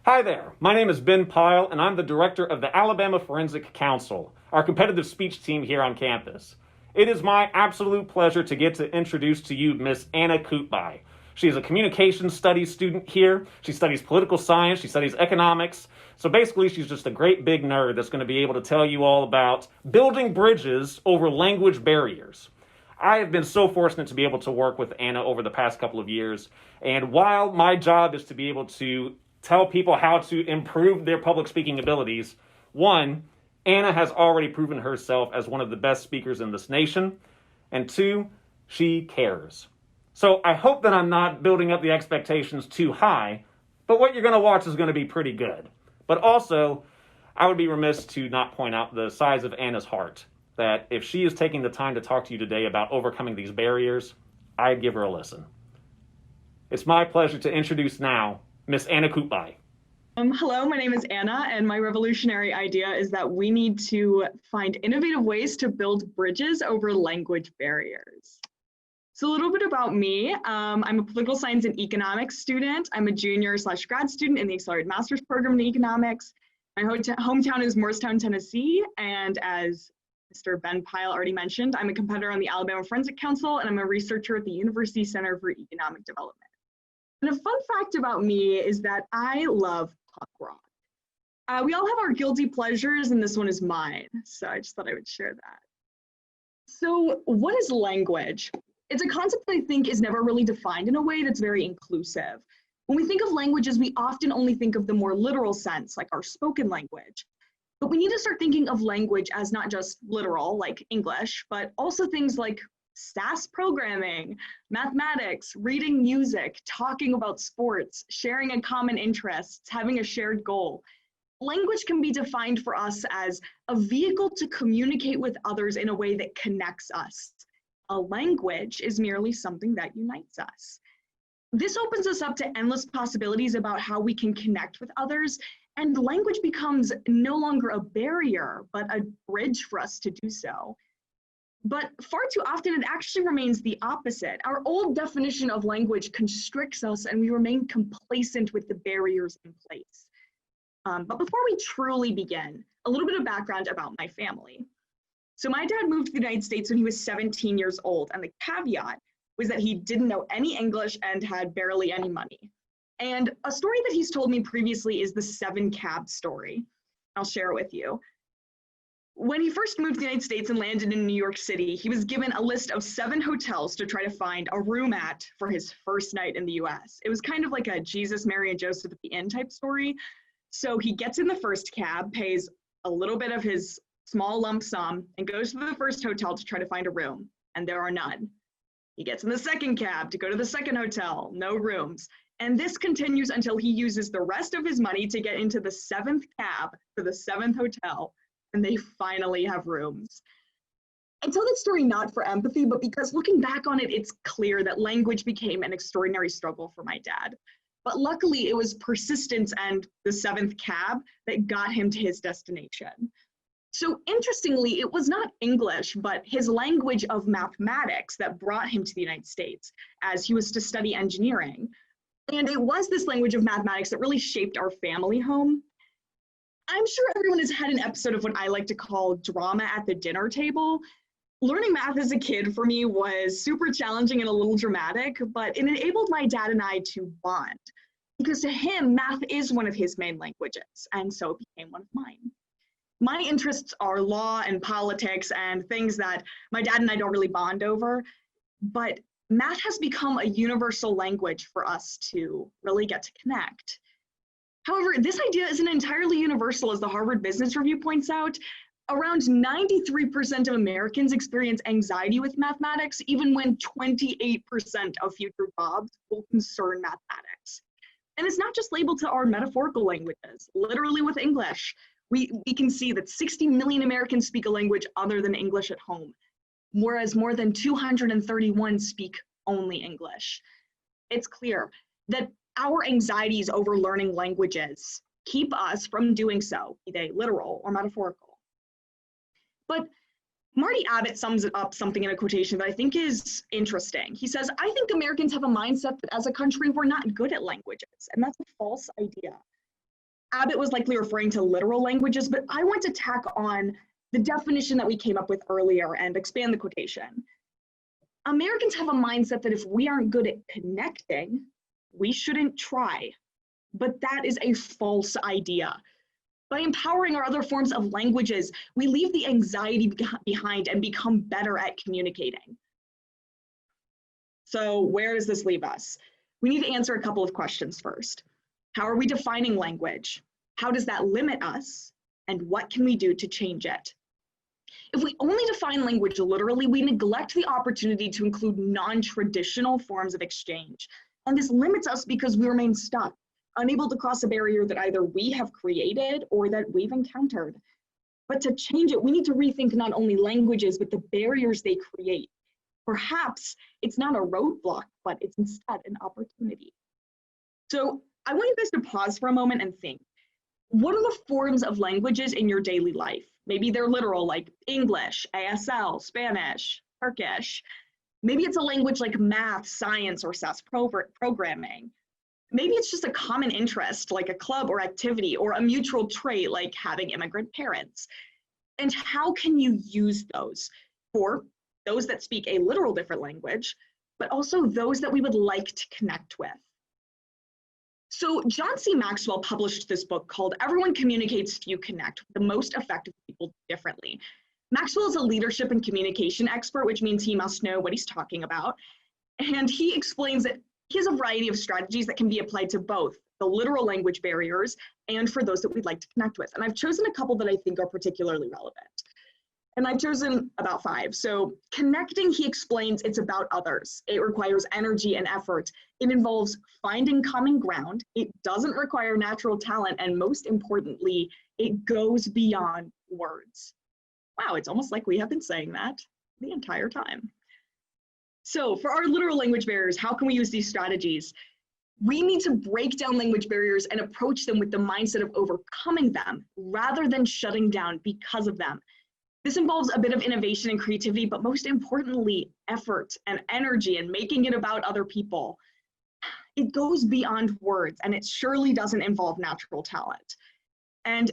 Hi there, my name is Ben Pyle, and I'm the director of the Alabama Forensic Council, our competitive speech team here on campus. It is my absolute pleasure to get to introduce to you Miss Anna Kutbay. She is a communications studies student here. She studies political science, she studies economics. So basically, she's just a great big nerd that's going to be able to tell you all about building bridges over language barriers. I have been so fortunate to be able to work with Anna over the past couple of years. And while my job is to be able to tell people how to improve their public speaking abilities, one, Anna has already proven herself as one of the best speakers in this nation. And two, she cares. So I hope that I'm not building up the expectations too high, but what you're going to watch is going to be pretty good. But also, I would be remiss to not point out the size of Anna's heart. That if she is taking the time to talk to you today about overcoming these barriers, I'd give her a listen. It's my pleasure to introduce now Miss Anna Kutbay. Hello, my name is Anna, and my revolutionary idea is that we need to find innovative ways to build bridges over language barriers. So a little bit about me. I'm a political science and economics student. I'm a junior/grad student in the accelerated master's program in economics. My hometown is Morristown, Tennessee, and as Mr. Ben Pyle already mentioned, I'm a competitor on the Alabama Forensic Council, and I'm a researcher at the University Center for Economic Development. And a fun fact about me is that I love punk rock. We all have our guilty pleasures, and this one is mine, so I just thought I would share that. So what is language? It's a concept that I think is never really defined in a way that's very inclusive. When we think of languages, we often only think of the more literal sense, like our spoken language. But we need to start thinking of language as not just literal, like English, but also things like SAS programming, mathematics, reading music, talking about sports, sharing a common interest, having a shared goal. Language can be defined for us as a vehicle to communicate with others in a way that connects us. A language is merely something that unites us. This opens us up to endless possibilities about how we can connect with others, and language becomes no longer a barrier, but a bridge for us to do so. But far too often, it actually remains the opposite. Our old definition of language constricts us, and we remain complacent with the barriers in place. But before we truly begin, a little bit of background about my family. So my dad moved to the United States when he was 17 years old, and the caveat was that he didn't know any English and had barely any money. And a story that he's told me previously is the 7-cab story. I'll share it with you. When he first moved to the United States and landed in New York City, he was given a list of 7 hotels to try to find a room at for his first night in the US. It was kind of like a Jesus, Mary, and Joseph at the end type story. So he gets in the first cab, pays a little bit of his small lump sum, and goes to the first hotel to try to find a room, and there are none. He gets in the second cab to go to the second hotel, no rooms. And this continues until he uses the rest of his money to get into the 7th cab for the 7th hotel, and they finally have rooms. I tell that story not for empathy, but because looking back on it, it's clear that language became an extraordinary struggle for my dad. But luckily, it was persistence and the 7th cab that got him to his destination. So interestingly, it was not English, but his language of mathematics that brought him to the United States as he was to study engineering. And it was this language of mathematics that really shaped our family home. I'm sure everyone has had an episode of what I like to call drama at the dinner table. Learning math as a kid for me was super challenging and a little dramatic, but it enabled my dad and I to bond. Because to him, math is one of his main languages, and so it became one of mine. My interests are law and politics and things that my dad and I don't really bond over, but math has become a universal language for us to really get to connect. However, this idea isn't entirely universal, as the Harvard Business Review points out. Around 93% of Americans experience anxiety with mathematics, even when 28% of future jobs will concern mathematics. And it's not just labeled to our metaphorical languages. Literally with English, we can see that 60 million Americans speak a language other than English at home, whereas more than 231 speak only English. It's clear that our anxieties over learning languages keep us from doing so, be they literal or metaphorical. But Marty Abbott sums it up something in a quotation that I think is interesting. He says, "I think Americans have a mindset that as a country, we're not good at languages," and that's a false idea. Abbott was likely referring to literal languages, but I want to tack on the definition that we came up with earlier and expand the quotation. Americans have a mindset that if we aren't good at connecting, we shouldn't try. But that is a false idea. By empowering our other forms of languages, we leave the anxiety behind and become better at communicating. So where does this leave us? We need to answer a couple of questions first. How are we defining language? How does that limit us? And what can we do to change it? If we only define language literally, we neglect the opportunity to include non-traditional forms of exchange. And this limits us because we remain stuck, unable to cross a barrier that either we have created or that we've encountered. But to change it, we need to rethink not only languages, but the barriers they create. Perhaps it's not a roadblock, but it's instead an opportunity. So I want you guys to pause for a moment and think. What are the forms of languages in your daily life? Maybe they're literal, like English, ASL, Spanish, Turkish. Maybe it's a language like math, science, or SAS programming. Maybe it's just a common interest, like a club or activity, or a mutual trait, like having immigrant parents. And how can you use those for those that speak a literal different language, but also those that we would like to connect with? So John C. Maxwell published this book called Everyone Communicates, Few Connect, the most effective people differently. Maxwell is a leadership and communication expert, which means he must know what he's talking about. And he explains that he has a variety of strategies that can be applied to both the literal language barriers and for those that we'd like to connect with. And I've chosen a couple that I think are particularly relevant. And I've chosen about 5. So connecting, he explains, it's about others. It requires energy and effort. It involves finding common ground. It doesn't require natural talent. And most importantly, it goes beyond words. Wow, it's almost like we have been saying that the entire time. So for our literal language barriers, how can we use these strategies? We need to break down language barriers and approach them with the mindset of overcoming them rather than shutting down because of them. This involves a bit of innovation and creativity, but most importantly, effort and energy and making it about other people. It goes beyond words, and it surely doesn't involve natural talent. And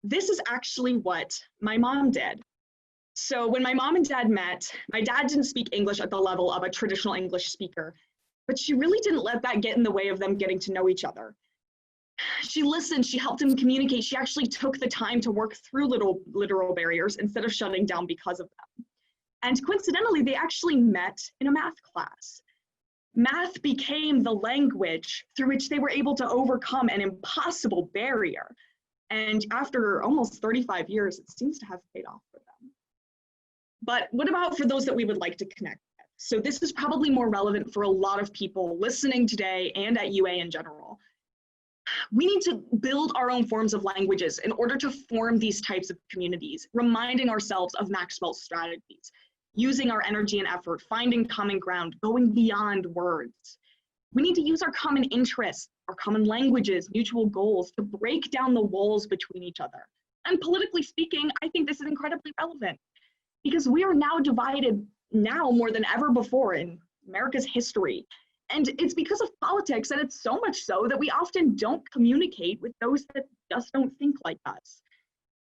this is actually what my mom did. So when my mom and dad met, my dad didn't speak English at the level of a traditional English speaker, but she really didn't let that get in the way of them getting to know each other. She listened, she helped him communicate. She actually took the time to work through literal barriers instead of shutting down because of them. And coincidentally, they actually met in a math class. Math became the language through which they were able to overcome an impossible barrier. And after almost 35 years, it seems to have paid off for them. But what about for those that we would like to connect with? So this is probably more relevant for a lot of people listening today and at UA in general. We need to build our own forms of languages in order to form these types of communities, reminding ourselves of Maxwell's strategies, using our energy and effort, finding common ground, going beyond words. We need to use our common interests, our common languages, mutual goals to break down the walls between each other. And politically speaking, I think this is incredibly relevant because we are now divided now more than ever before in America's history. And it's because of politics, and it's so much so that we often don't communicate with those that just don't think like us.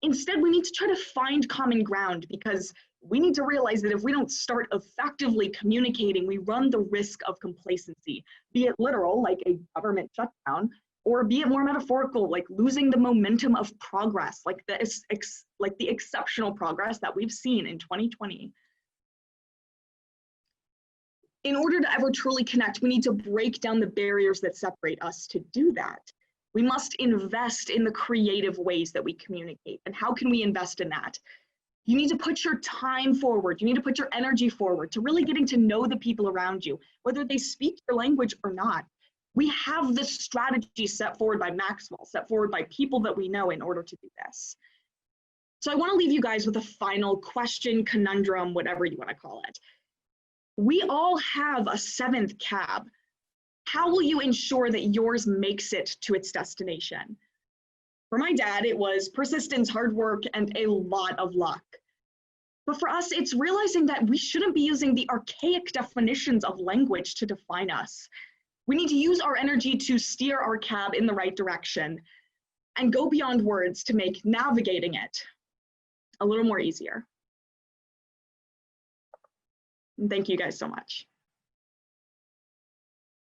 Instead, we need to try to find common ground because we need to realize that if we don't start effectively communicating, we run the risk of complacency, be it literal, like a government shutdown, or be it more metaphorical, like losing the momentum of progress, like the exceptional progress that we've seen in 2020. In order to ever truly connect, we need to break down the barriers that separate us. To do that, we must invest in the creative ways that we communicate. And how can we invest in that? You need to put your time forward. You need to put your energy forward to really getting to know the people around you, whether they speak your language or not. We have this strategy set forward by Maxwell, set forward by people that we know in order to do this. So I want to leave you guys with a final question, conundrum, whatever you want to call it. We all have a 7th cab. How will you ensure that yours makes it to its destination? For my dad, it was persistence, hard work, and a lot of luck. But for us, it's realizing that we shouldn't be using the archaic definitions of language to define us. We need to use our energy to steer our cab in the right direction. and go beyond words to make navigating it a little more easier. And thank you guys so much.